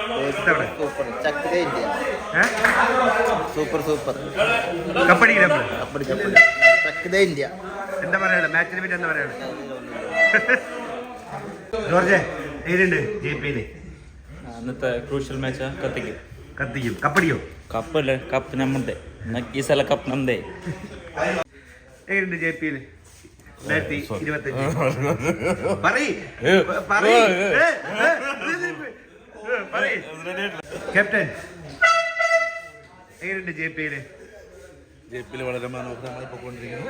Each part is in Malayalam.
സൂപ്പർ ചക്കര ഇന്ത്യ സൂപ്പർ സൂപ്പർ ചക്കര ഇന്ത്യ എന്താ പറയാ മാച്ചിനെ പറ്റി എന്താ പറയാ ജോർജ് എങ്ങനെയുണ്ട് ജെപിയില് അന്നത്തെ ക്രൂഷ്യൽ മാച്ച് കത്തിക്കും കപ്പടിയോ കപ്പല്ലേ കപ്പ് നമ്മടെ ഈ സ്ഥല കപ്പ് നന്ദേ എങ്ങനെയുണ്ട് ജെപിയില് 2025 ക്യാപ്റ്റൻ എങ്ങനെയുണ്ട് ജെപിയില് വളരെ മനോഹരമായി പോയിക്കൊണ്ടിരിക്കുന്നു.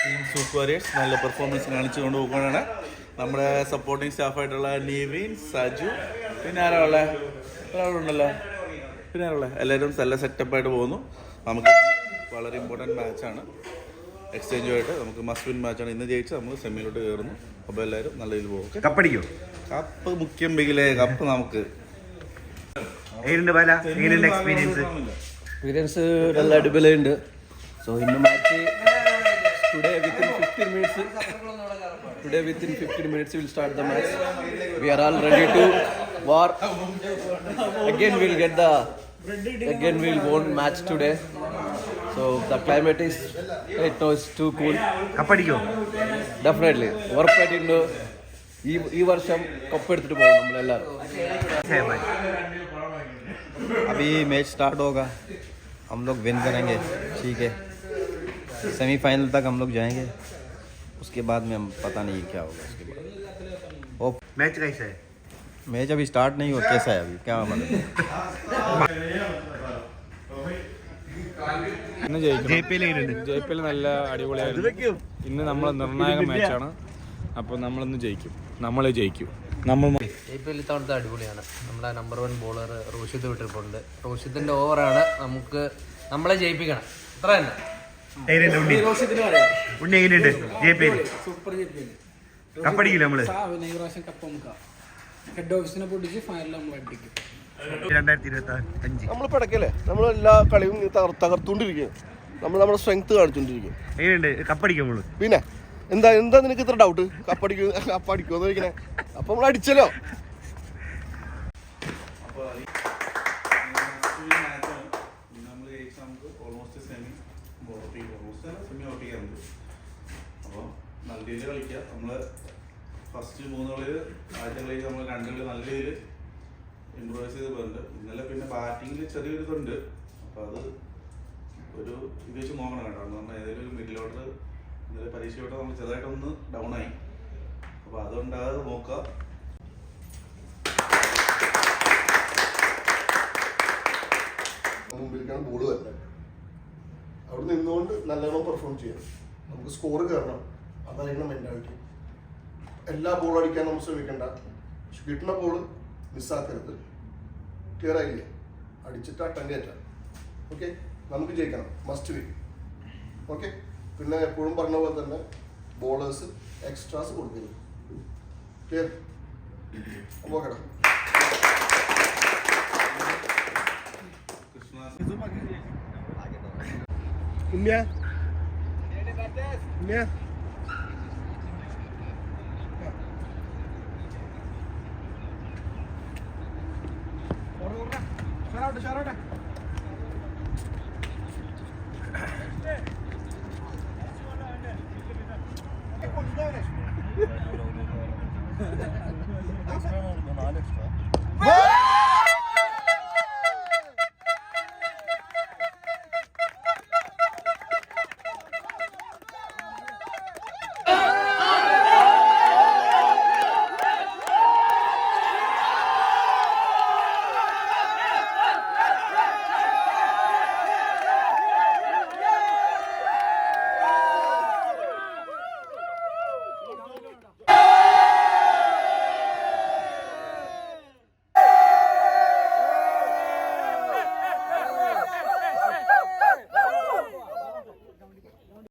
ടീം സൂപ്പർ വാരിയേഴ്സ് നല്ല പെർഫോമൻസ് കാണിച്ചുകൊണ്ട് പോകുകയാണ്. നമ്മുടെ സപ്പോർട്ടിങ് സ്റ്റാഫായിട്ടുള്ള നിവിൻ, സജു, പിന്നെ ഒരാളുണ്ടല്ലോ എല്ലാവരും നല്ല സെറ്റപ്പായിട്ട് പോകുന്നു. നമുക്ക് വളരെ ഇമ്പോർട്ടൻറ്റ് മാച്ചാണ്. എക്സ്ചേഞ്ചുമായിട്ട് നമുക്ക് മസ്റ്റ് വിൻ മാച്ചാണ്. ഇന്ന് ജയിച്ച് നമ്മൾ സെമിയിലോട്ട് കയറുന്നു. അപ്പോൾ എല്ലാവരും നല്ല രീതിയിൽ പോകും. കപ്പടിക്കോ? കപ്പ് മുഖ്യം ബിഗിലെ കപ്പ് നമുക്ക് എക്സ്പീരിയൻസ് നല്ല അടിപൊളിയുണ്ട്. സോ ഇന്ന് match today within 15 minutes we'll start the match. We are all ready to war. Again we'll won match today. So the climate is too cool. കപ്പടിക്കോ? Definitely ഉറപ്പായിട്ടുണ്ട് ഈ വർഷം കപ്പെടുത്തിട്ട് പോകും നമ്മളെല്ലാവരും. अभी मैच स्टार्ट होगा, हम लोग विन करेंगे, ठीक है. सेमीफाइनल तक हम लोग जाएंगे, उसके बाद में हम पता नहीं क्या होगा उसके बाद. मैच कैसा है? मैच अभी स्टार्ट नहीं हुआ, कैसा है अभी क्या मतलब. ഇന്ന് ജയിപ്പിൽ നല്ല അടിപൊളിയായിരുന്നു. ഇന്ന് നമ്മൾ നിർണായക മാച്ചാണ്. അപ്പോൾ നമ്മളിന്ന് ജയിക്കും. നമ്മൾ ജയിക്കും. ജയിപ്പിൽ ഇത്തവണത്തെ അടിപൊളിയാണ്. നമ്മുടെ നമ്പർ 1 ബോളർ റോഷിദ് വിട്ടിട്ടുണ്ട്. റോഷിദിന്റെ ഓവറാണ് നമ്മളെ ജയിപ്പിക്കണം. അത്ര തന്നെ. കപ്പടിക്കില്ല നമ്മള്. ഹെഡ് ഓഫീസിനെ പൊട്ടിച്ച് ഫൈനൽ നമ്മൾ അടിക്കും. 2025 നമ്മൾ പടക്കല്ലേ, നമ്മൾ എല്ലാ കളിയും തകർത്തുകൊണ്ടിരിക്കുക. നമ്മുടെ സ്ട്രെങ്ത് കാണിച്ചുകൊണ്ടിരിക്കും. കപ്പടിക്കും നമ്മള്. പിന്നെ എന്താ നിനക്ക് ഇത്ര ഡൗട്ട്? കപ്പടിക്കുമെന്ന് ചോദിക്കണേ. അപ്പൊ നമ്മൾ അടിച്ചല്ലോ. അപ്പോൾ നല്ല രീതിയിൽ കളിക്കുക. നമ്മൾ ഫസ്റ്റ് 3 കളിൽ ആദ്യത്തെ കളിയിൽ നമ്മൾ 2 കളി നല്ല രീതിയിൽ ഇമ്പ്രൂവൈസ് ചെയ്ത് പോയിട്ടുണ്ട്. ഇന്നലെ പിന്നെ ബാറ്റിങ്ങിൽ ചെറിയൊരു ഇതുണ്ട്. അപ്പോൾ അത് ഒരു ഇത് വെച്ച് നോക്കണം കേട്ടോ. എന്ന് പറഞ്ഞാൽ ഏതെങ്കിലും ഒരു മിഡിൽ ഓർഡർ ഇന്നലെ പരീക്ഷയോടെ നമ്മൾ ചെറുതായിട്ടൊന്ന് ഡൗൺ ആയി. അപ്പോൾ അതുകൊണ്ടാകാതെ നോക്കുക. മുമ്പിലേക്കാണ് ബോള് വരുന്നത്. അവിടെ നിന്നുകൊണ്ട് നല്ലോണം പെർഫോം ചെയ്യണം. നമുക്ക് സ്കോർ കയറണം. അതായിരിക്കണം മെന്റാലിറ്റി. എല്ലാ ബോളും അടിക്കാൻ നമ്മൾ ശ്രമിക്കണ്ട. കിട്ടുന്ന ബോള് മിസ്സാക്കരുത്. ക്ലിയർ ആയില്ലേ? അടിച്ചിട്ട് അട്ടം കയറ്റാം. ഓക്കെ, നമുക്ക് ജയിക്കണം. Must win. ഓക്കെ, പിന്നെ എപ്പോഴും പറഞ്ഞ പോലെ തന്നെ ബോളേഴ്സ് എക്സ്ട്രാസ് കൊടുക്കരുത്. ക്ലിയർ? അപ്പോൾ കേട്ടോ. ഷാറോട്ടെ